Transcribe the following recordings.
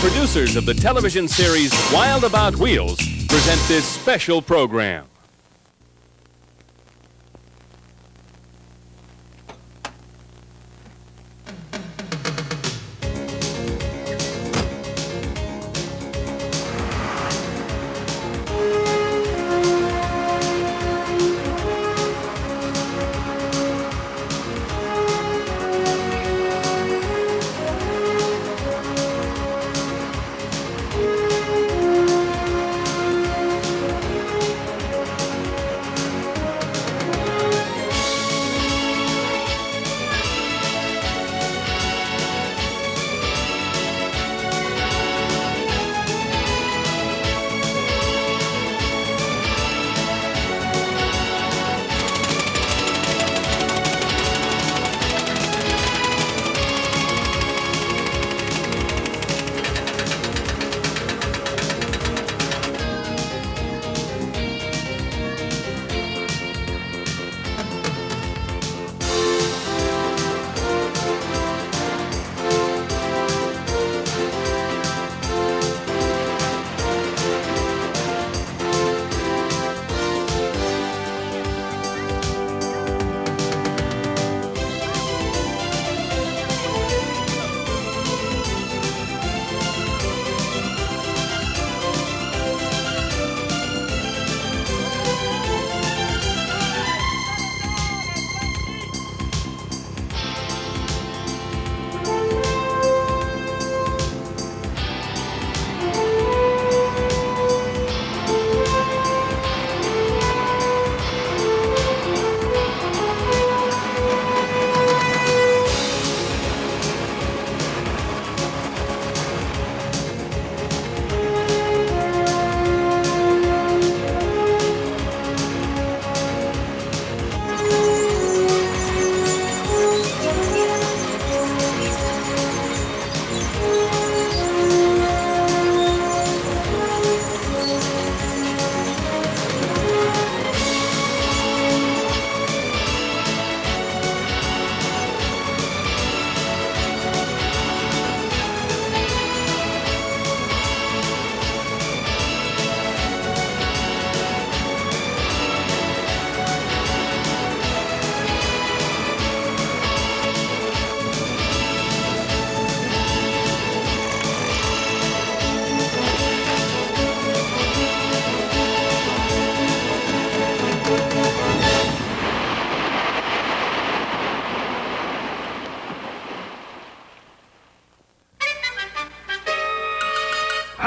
producers of the television series Wild About Wheels present this special program.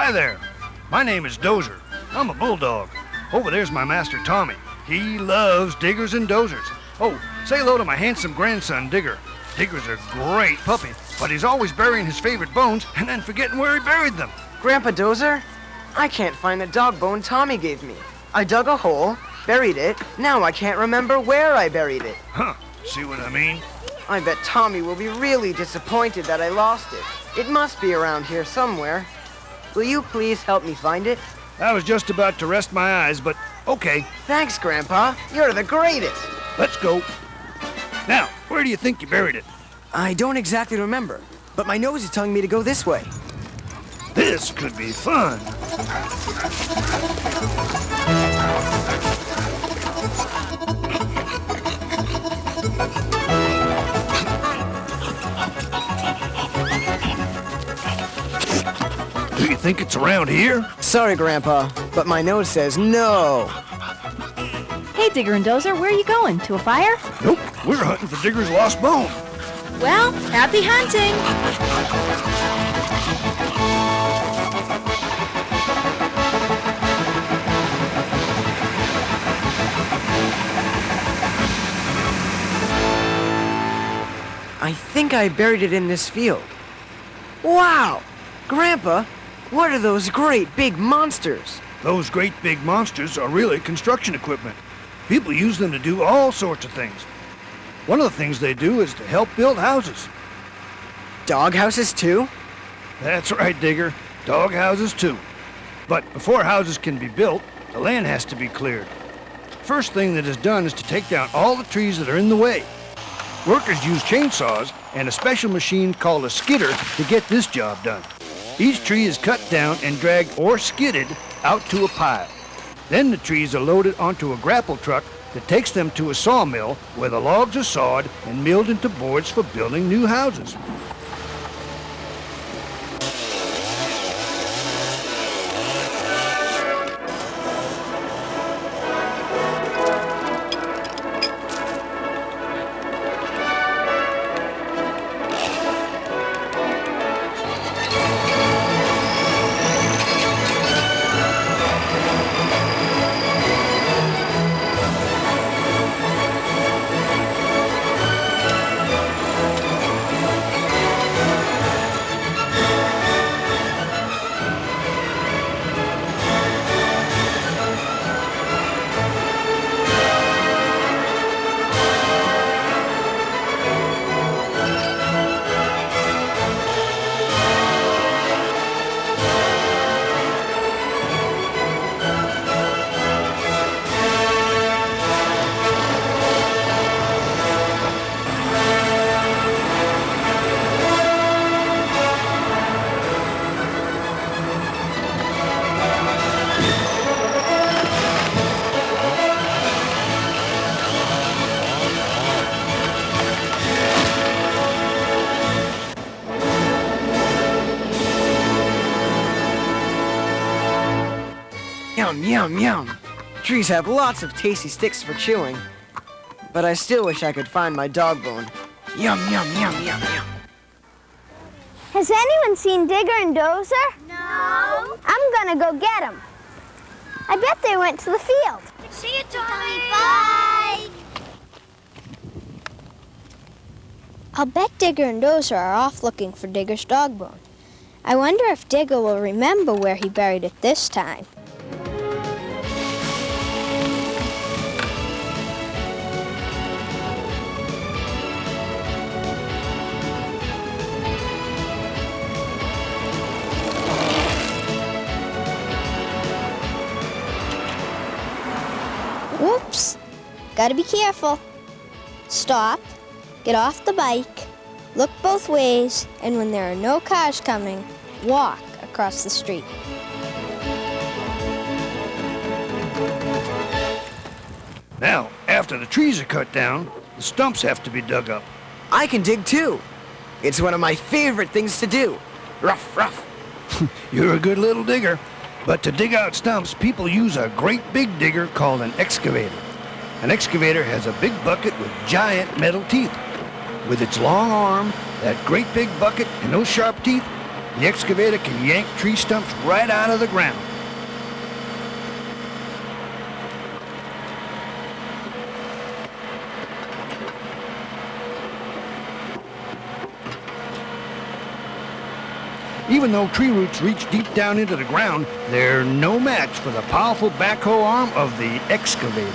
Hi there. My name is Dozer. I'm a bulldog. Over there's my master, Tommy. He loves diggers and dozers. Oh, say hello to my handsome grandson, Digger. Digger's a great puppy, but he's always burying his favorite bones and then forgetting where he buried them. Grandpa Dozer, I can't find the dog bone Tommy gave me. I dug a hole, buried it, now I can't remember where I buried it. Huh, see what I mean? I bet Tommy will be really disappointed that I lost it. It must be around here somewhere. Will you please help me find it? I was just about to rest my eyes, but okay. Thanks, Grandpa. You're the greatest. Let's go. Now, where do you think you buried it? I don't exactly remember, but my nose is telling me to go this way. This could be fun. Do you think it's around here? Sorry, Grandpa, but my nose says no. Hey, Digger and Dozer, where are you going? To a fire? Nope, we're hunting for Digger's lost bone. Well, happy hunting! I think I buried it in this field. Wow! Grandpa, what are those great big monsters? Those great big monsters are really construction equipment. People use them to do all sorts of things. One of the things they do is to help build houses. Dog houses too? That's right, Digger. Dog houses too. But before houses can be built, the land has to be cleared. First thing that is done is to take down all the trees that are in the way. Workers use chainsaws and a special machine called a skidder to get this job done. Each tree is cut down and dragged or skidded out to a pile. Then the trees are loaded onto a grapple truck that takes them to a sawmill where the logs are sawed and milled into boards for building new houses. Yum, yum, yum. Trees have lots of tasty sticks for chewing. But I still wish I could find my dog bone. Yum, yum, yum, yum, yum. Has anyone seen Digger and Dozer? No. I'm gonna go get them. I bet they went to the field. See you, Tommy. Bye. I'll bet Digger and Dozer are off looking for Digger's dog bone. I wonder if Digger will remember where he buried it this time. Whoops! Gotta be careful. Stop, get off the bike, look both ways, and when there are no cars coming, walk across the street. Now, after the trees are cut down, the stumps have to be dug up. I can dig too. It's one of my favorite things to do. Ruff, ruff. You're a good little digger. But to dig out stumps, people use a great big digger called an excavator. An excavator has a big bucket with giant metal teeth. With its long arm, that great big bucket, and those sharp teeth, the excavator can yank tree stumps right out of the ground. Even though tree roots reach deep down into the ground, they're no match for the powerful backhoe arm of the excavator.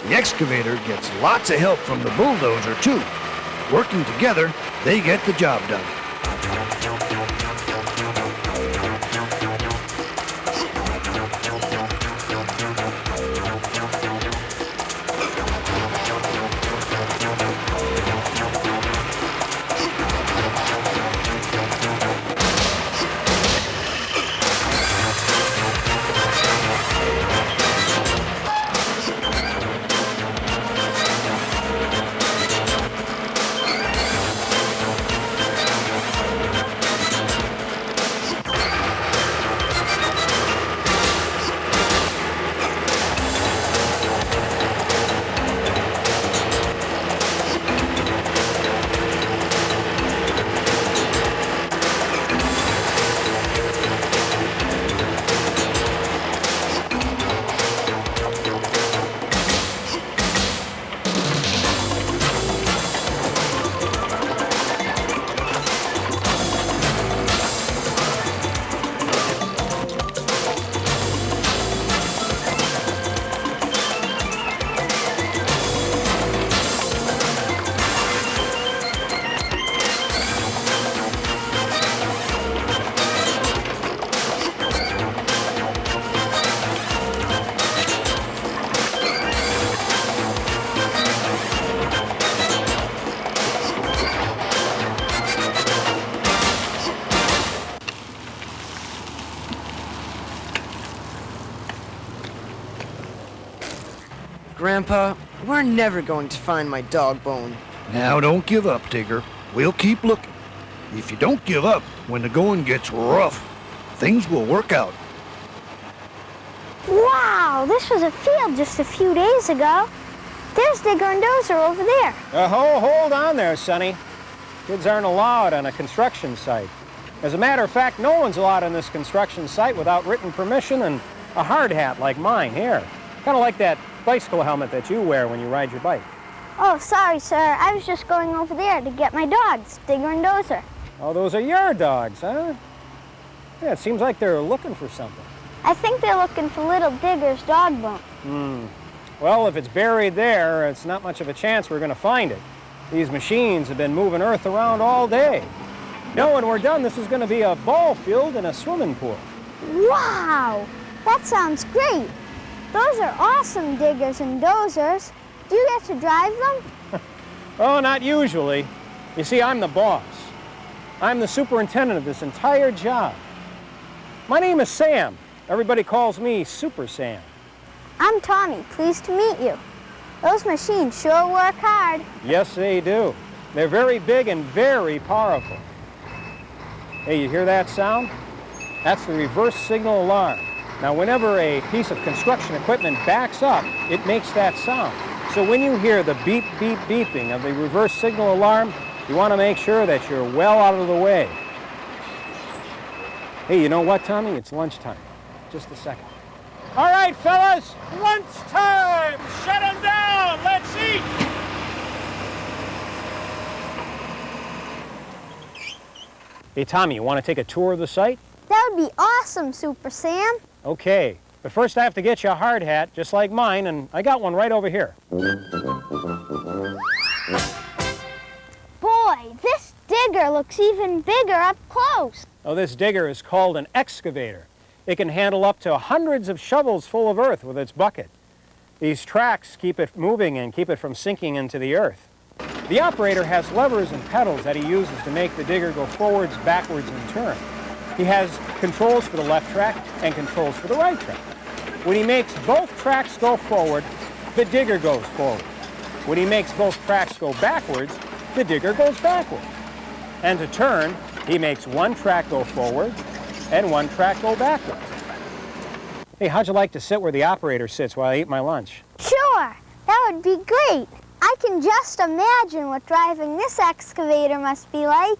The excavator gets lots of help from the bulldozer, too. Working together, they get the job done. Grandpa, we're never going to find my dog bone. Now don't give up, Digger. We'll keep looking. If you don't give up when the going gets rough, things will work out. Wow, this was a field just a few days ago. There's Digger and Dozer over there. Hold on there, Sonny. Kids aren't allowed on a construction site. As a matter of fact, no one's allowed on this construction site without written permission and a hard hat like mine here. Kind of like that bicycle helmet that you wear when you ride your bike. Oh, sorry, sir. I was just going over there to get my dogs, Digger and Dozer. Oh, those are your dogs, huh? Yeah, it seems like they're looking for something. I think they're looking for little Digger's dog bone. Well, if it's buried there, it's not much of a chance we're going to find it. These machines have been moving earth around all day. No, when we're done, this is going to be a ball field and a swimming pool. Wow, that sounds great. Those are awesome Diggers and Dozers. Do you get to drive them? Oh, not usually. You see, I'm the boss. I'm the superintendent of this entire job. My name is Sam. Everybody calls me Super Sam. I'm Tommy. Pleased to meet you. Those machines sure work hard. Yes, they do. They're very big and very powerful. Hey, you hear that sound? That's the reverse signal alarm. Now, whenever a piece of construction equipment backs up, it makes that sound. So when you hear the beep, beep, beeping of the reverse signal alarm, you want to make sure that you're well out of the way. Hey, you know what, Tommy? It's lunchtime. Just a second. All right, fellas, lunchtime! Shut them down! Let's eat! Hey, Tommy, you want to take a tour of the site? That would be awesome, Super Sam. Okay, but first I have to get you a hard hat, just like mine, and I got one right over here. Boy, this digger looks even bigger up close. Oh, this digger is called an excavator. It can handle up to hundreds of shovels full of earth with its bucket. These tracks keep it moving and keep it from sinking into the earth. The operator has levers and pedals that he uses to make the digger go forwards, backwards, and turn. He has controls for the left track and controls for the right track. When he makes both tracks go forward, the digger goes forward. When he makes both tracks go backwards, the digger goes backward. And to turn, he makes one track go forward and one track go backwards. Hey, how'd you like to sit where the operator sits while I eat my lunch? Sure, that would be great. I can just imagine what driving this excavator must be like.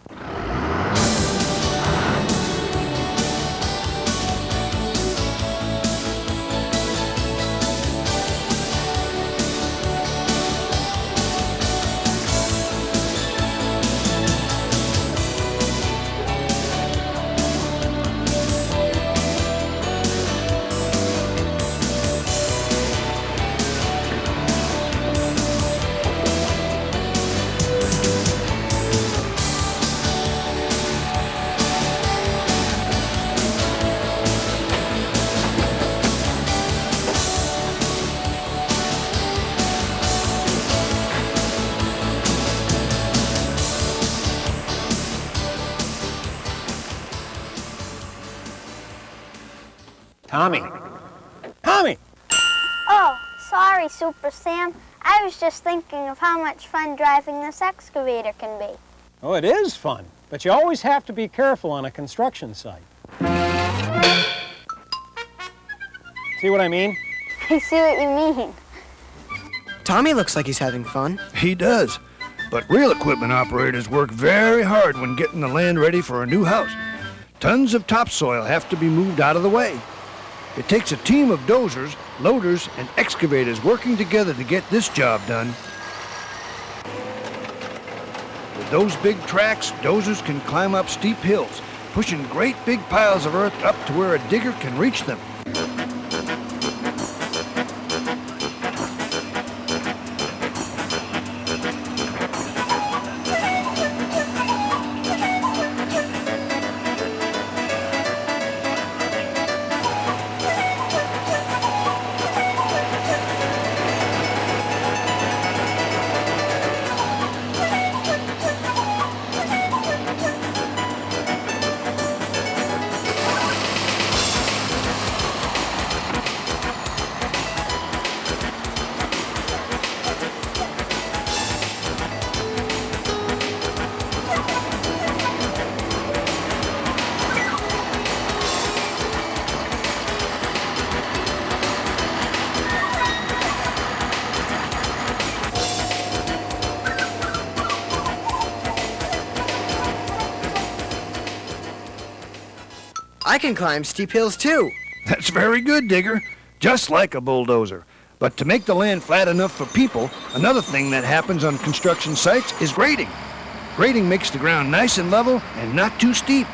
Tommy! Tommy! Oh, sorry, Super Sam. I was just thinking of how much fun driving this excavator can be. Oh, it is fun, but you always have to be careful on a construction site. See what I mean? I see what you mean. Tommy looks like he's having fun. He does. But real equipment operators work very hard when getting the land ready for a new house. Tons of topsoil have to be moved out of the way. It takes a team of dozers, loaders, and excavators working together to get this job done. With those big tracks, dozers can climb up steep hills, pushing great big piles of earth up to where a digger can reach them. I can climb steep hills too. That's very good, Digger. Just like a bulldozer. But to make the land flat enough for people, another thing that happens on construction sites is grading. Grading makes the ground nice and level and not too steep.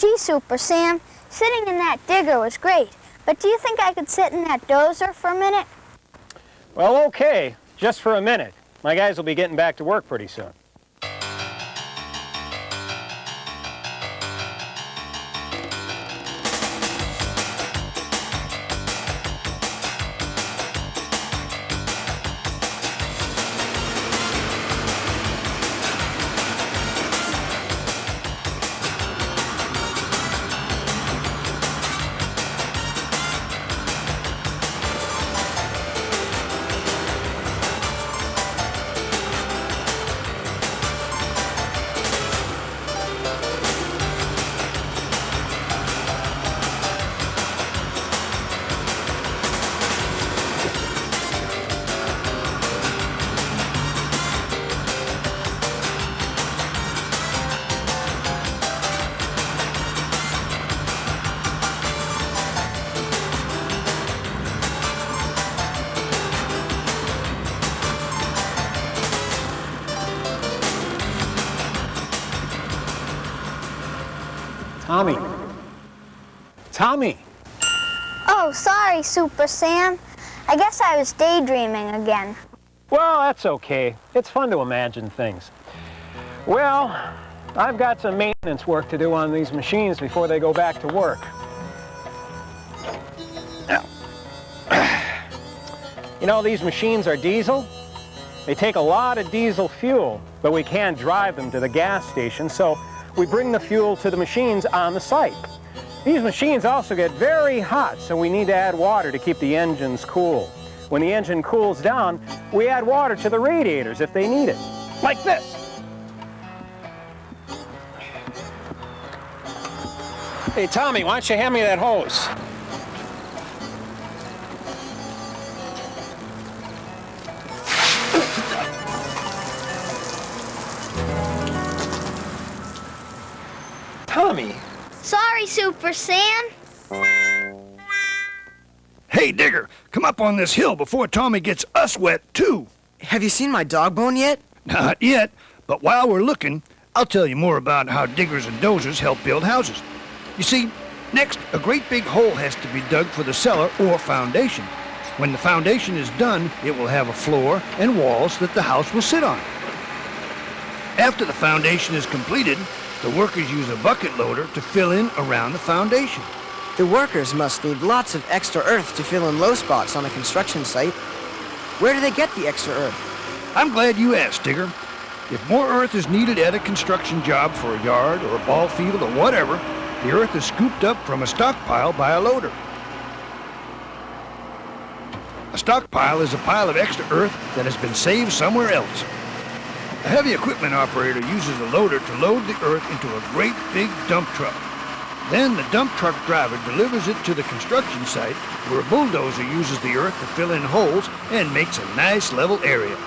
Gee, Super Sam, sitting in that digger was great, but do you think I could sit in that dozer for a minute? Well, okay, just for a minute. My guys will be getting back to work pretty soon. Tommy. Tommy! Oh, sorry, Super Sam. I guess I was daydreaming again. Well, that's okay. It's fun to imagine things. Well, I've got some maintenance work to do on these machines before they go back to work. You know, these machines are diesel. They take a lot of diesel fuel, but we can't drive them to the gas station, so we bring the fuel to the machines on the site. These machines also get very hot, so we need to add water to keep the engines cool. When the engine cools down, we add water to the radiators if they need it, like this. Hey, Tommy, why don't you hand me that hose? Tommy! Sorry, Super Sam. Hey, Digger, come up on this hill before Tommy gets us wet, too. Have you seen my dog bone yet? Not yet, but while we're looking, I'll tell you more about how diggers and dozers help build houses. You see, next, a great big hole has to be dug for the cellar or foundation. When the foundation is done, it will have a floor and walls that the house will sit on. After the foundation is completed, the workers use a bucket loader to fill in around the foundation. The workers must need lots of extra earth to fill in low spots on a construction site. Where do they get the extra earth? I'm glad you asked, Digger. If more earth is needed at a construction job for a yard or a ball field or whatever, the earth is scooped up from a stockpile by a loader. A stockpile is a pile of extra earth that has been saved somewhere else. A heavy equipment operator uses a loader to load the earth into a great big dump truck. Then the dump truck driver delivers it to the construction site where a bulldozer uses the earth to fill in holes and makes a nice level area.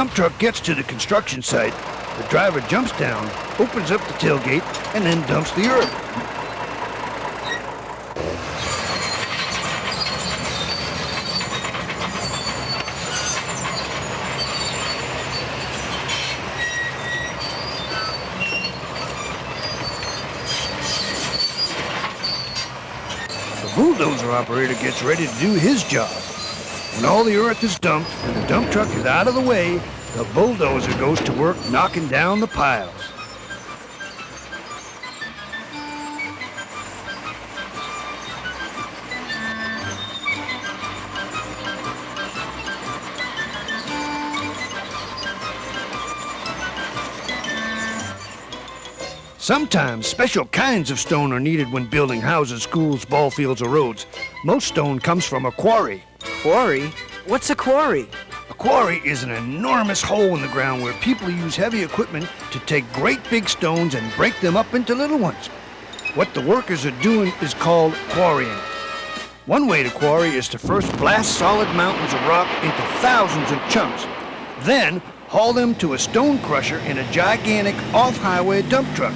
dump truck gets to the construction site, the driver jumps down, opens up the tailgate, and then dumps the earth. The bulldozer operator gets ready to do his job. When all the earth is dumped and the dump truck is out of the way, the bulldozer goes to work knocking down the piles. Sometimes special kinds of stone are needed when building houses, schools, ball fields, or roads. Most stone comes from a quarry. Quarry? What's a quarry? A quarry is an enormous hole in the ground where people use heavy equipment to take great big stones and break them up into little ones. What the workers are doing is called quarrying. One way to quarry is to first blast solid mountains of rock into thousands of chunks, then haul them to a stone crusher in a gigantic off-highway dump truck.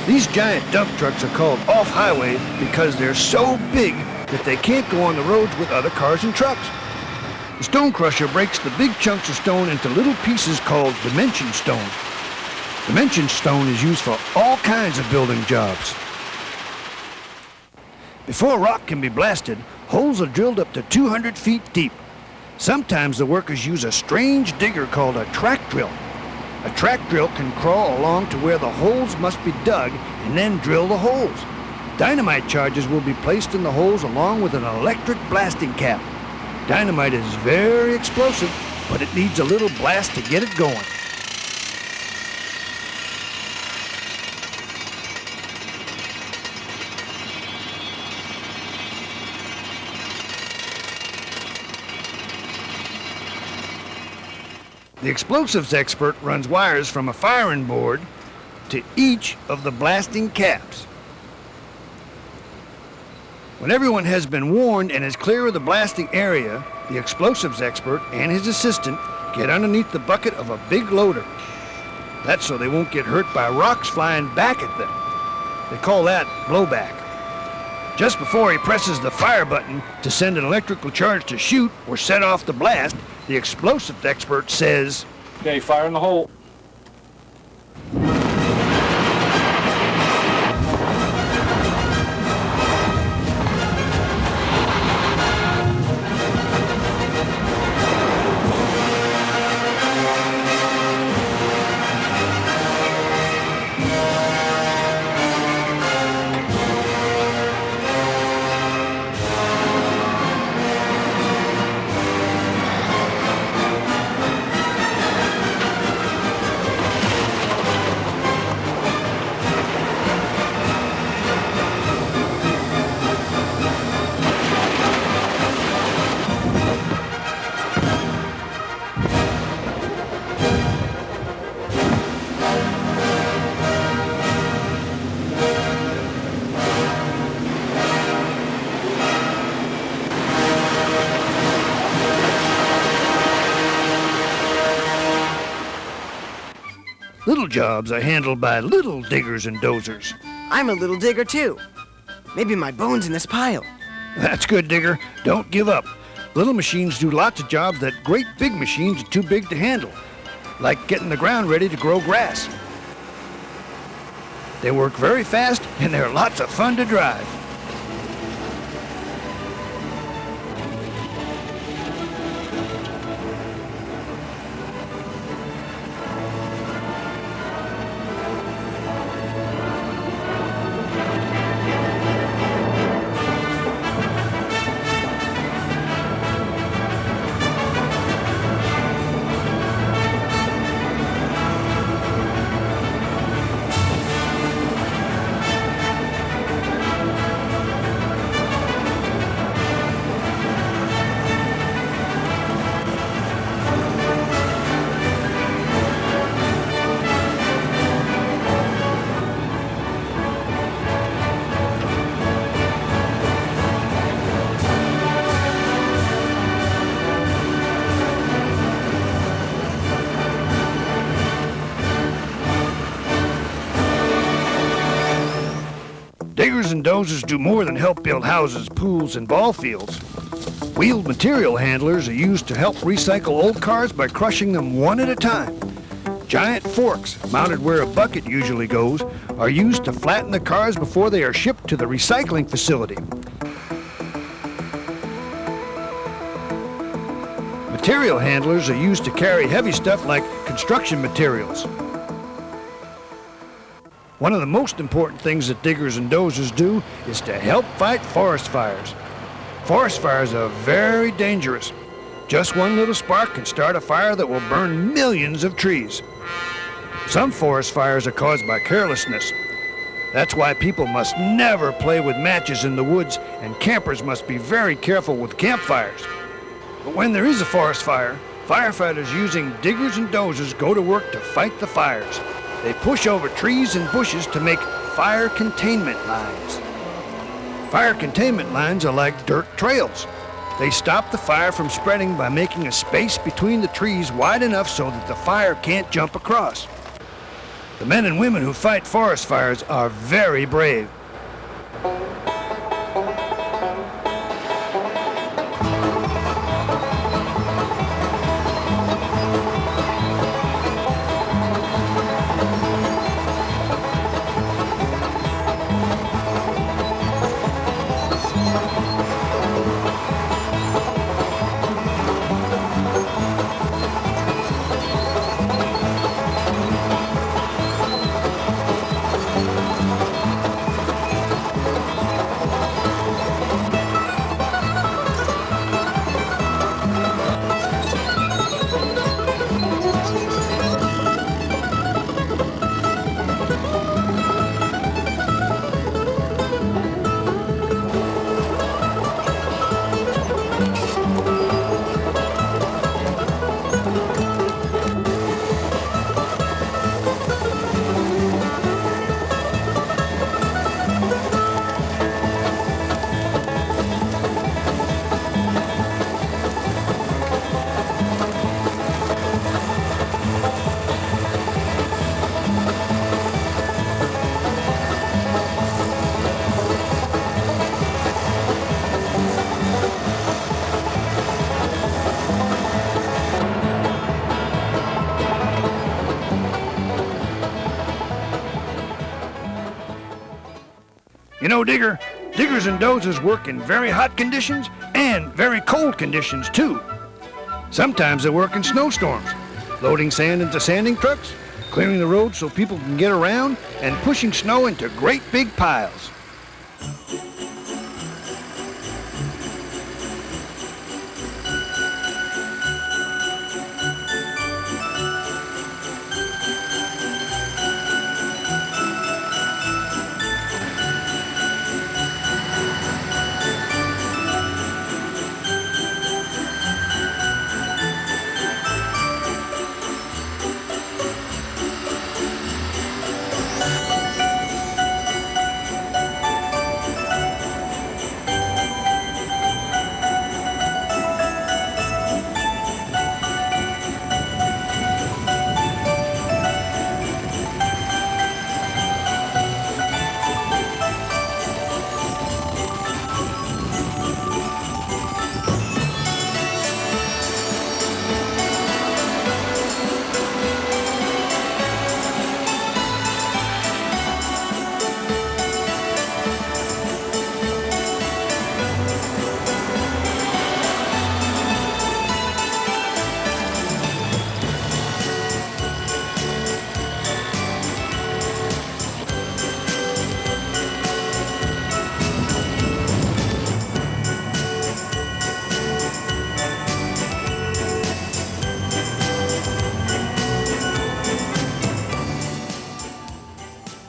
These giant dump trucks are called off-highway because they're so big that they can't go on the roads with other cars and trucks. The stone crusher breaks the big chunks of stone into little pieces called dimension stone. Dimension stone is used for all kinds of building jobs. Before rock can be blasted, holes are drilled up to 200 feet deep. Sometimes the workers use a strange digger called a track drill. A track drill can crawl along to where the holes must be dug and then drill the holes. Dynamite charges will be placed in the holes along with an electric blasting cap. Dynamite is very explosive, but it needs a little blast to get it going. The explosives expert runs wires from a firing board to each of the blasting caps. When everyone has been warned and is clear of the blasting area, the explosives expert and his assistant get underneath the bucket of a big loader. That's so they won't get hurt by rocks flying back at them. They call that blowback. Just before he presses the fire button to send an electrical charge to shoot or set off the blast, the explosives expert says, "Okay, fire in the hole." Little jobs are handled by little diggers and dozers. I'm a little digger too. Maybe my bone's in this pile. That's good, digger. Don't give up. Little machines do lots of jobs that great big machines are too big to handle, like getting the ground ready to grow grass. They work very fast and they're lots of fun to drive. Diggers and dozers do more than help build houses, pools, and ball fields. Wheeled material handlers are used to help recycle old cars by crushing them one at a time. Giant forks, mounted where a bucket usually goes, are used to flatten the cars before they are shipped to the recycling facility. Material handlers are used to carry heavy stuff like construction materials. One of the most important things that diggers and dozers do is to help fight forest fires. Forest fires are very dangerous. Just one little spark can start a fire that will burn millions of trees. Some forest fires are caused by carelessness. That's why people must never play with matches in the woods, and campers must be very careful with campfires. But when there is a forest fire, firefighters using diggers and dozers go to work to fight the fires. They push over trees and bushes to make fire containment lines. Fire containment lines are like dirt trails. They stop the fire from spreading by making a space between the trees wide enough so that the fire can't jump across. The men and women who fight forest fires are very brave. You know, diggers and dozers work in very hot conditions and very cold conditions, too. Sometimes they work in snowstorms, loading sand into sanding trucks, clearing the road so people can get around, and pushing snow into great big piles.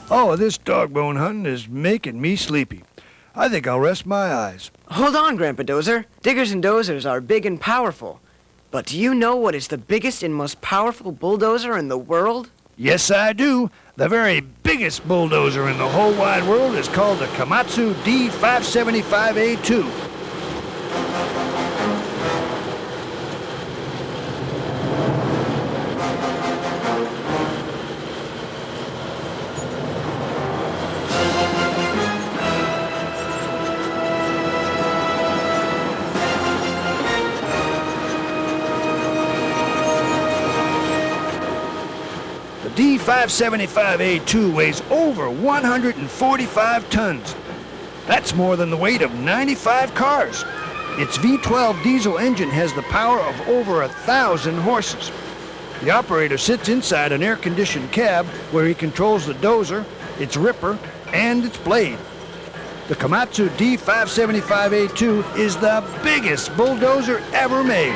Oh, this dog bone hunting is making me sleepy. I think I'll rest my eyes. Hold on, Grandpa Dozer. Diggers and dozers are big and powerful. But do you know what is the biggest and most powerful bulldozer in the world? Yes, I do. The very biggest bulldozer in the whole wide world is called the Komatsu D575A2. The D575A2 weighs over 145 tons. That's more than the weight of 95 cars. Its V12 diesel engine has the power of over 1,000 horses. The operator sits inside an air-conditioned cab where he controls the dozer, its ripper, and its blade. The Komatsu D575A2 is the biggest bulldozer ever made.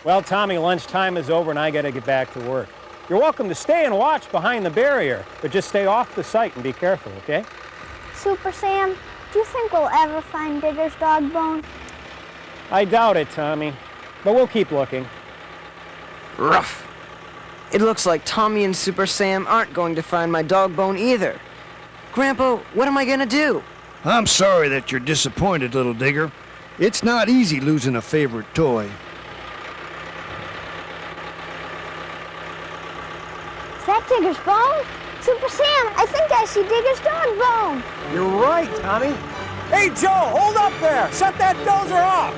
Well, Tommy, lunchtime is over and I gotta get back to work. You're welcome to stay and watch behind the barrier, but just stay off the site and be careful, okay? Super Sam, do you think we'll ever find Digger's dog bone? I doubt it, Tommy, but we'll keep looking. Rough. It looks like Tommy and Super Sam aren't going to find my dog bone either. Grandpa, what am I gonna do? I'm sorry that you're disappointed, little Digger. It's not easy losing a favorite toy. Is that Digger's bone? Super Sam, I think I see Digger's dog bone. You're right, Tommy. Hey, Joe, hold up there. Shut that dozer off.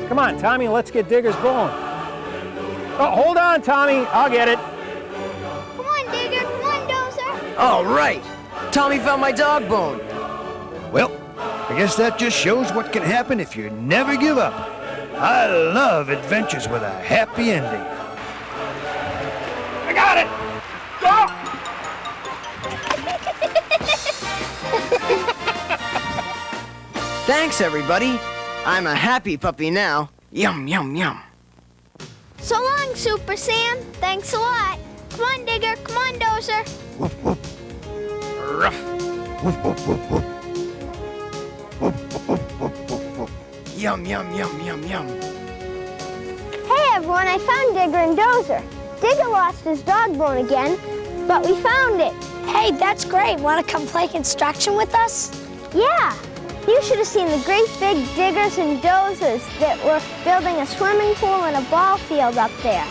Come on, Tommy, let's get Digger's bone. Oh, hold on, Tommy. I'll get it. Come on, Digger. Come on, Dozer. All right. Tommy found my dog bone. Well, I guess that just shows what can happen if you never give up. I love adventures with a happy ending. I got it! Thanks, everybody. I'm a happy puppy now. Yum, yum, yum. So long, Super Sam. Thanks a lot. Come on, Digger. Come on, Dozer. Woof, woof. Ruff. Woof, woof, woof, woof. Woof, woof, woof, woof, woof. Yum, yum, yum, yum, yum. Hey, everyone. I found Digger and Dozer. Digger lost his dog bone again, but we found it. Hey, that's great. Want to come play construction with us? Yeah. You should have seen the great big Diggers and Dozers that were building a swimming pool and a ball field up there.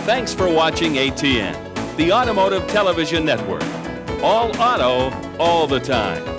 Thanks for watching ATN, the Automotive Television Network. All auto, all the time.